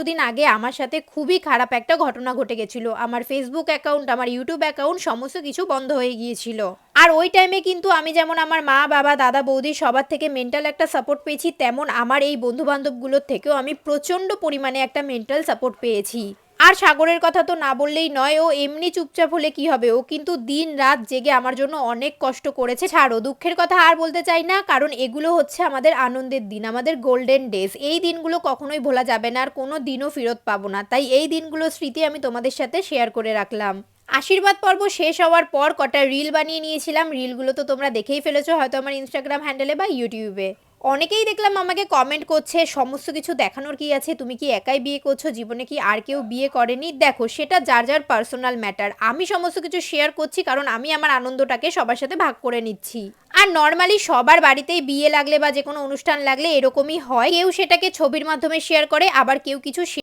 কিছুদিন আগে আমার সাথে খুবই খারাপ একটা ঘটনা ঘটে গেছিল। আমার ফেসবুক অ্যাকাউন্ট, আমার ইউটিউব অ্যাকাউন্ট সমস্ত কিছু বন্ধ হয়ে গিয়েছিল। আর ওই টাইমে কিন্তু আমি যেমন আমার মা, বাবা, দাদা, বৌদি সবার থেকে মেন্টাল একটা সাপোর্ট পেয়েছি, তেমন আমার এই বন্ধু-বান্ধবগুলোর থেকেও আমি প্রচণ্ড পরিমাণে একটা মেন্টাল সাপোর্ট পেয়েছি। আর সাগরের কথা তো না বললেই নয়, ও এমনি চুপচাপ হলে কি হবে, ও কিন্তু দিন রাত জেগে আমার জন্য অনেক কষ্ট করেছে। ছাড়ো, দুঃখের কথা আর বলতে চাই না, কারণ এগুলো হচ্ছে আমাদের আনন্দের দিন, আমাদের গোল্ডেন ডেজ। এই দিনগুলো কখনোই ভোলা যাবে না, আর কোনো দিনও ফেরত পাবো না। তাই এই দিনগুলোর স্মৃতি আমি তোমাদের সাথে শেয়ার করে রাখলাম। আশীর্বাদ পর্ব শেষ হওয়ার পর কটা রিল বানিয়ে নিয়েছিলাম। রিলগুলো তো তোমরা দেখেই ফেলেছো হয়তো আমার ইনস্টাগ্রাম হ্যান্ডেলে বা ইউটিউবে। অনেকেই দেখলাম আমাকে কমেন্ট করছে, সমস্ত কিছু দেখানোর কি আছে, তুমি কি একাই বিয়ে করছো, জীবনে কি আর কেউ বিয়ে করেনি? দেখো, সেটা যার যার পার্সোনাল ম্যাটার। আমি সমস্ত কিছু শেয়ার করছি কারণ আমি আমার আনন্দটাকে সবার সাথে ভাগ করে নিচ্ছি। আর নর্মালি সবার বাড়িতেই বিয়ে লাগলে বা যে কোনো অনুষ্ঠান লাগলে এরকমই হয়, কেউ সেটাকে ছবির মাধ্যমে শেয়ার করে, আবার কেউ কিছু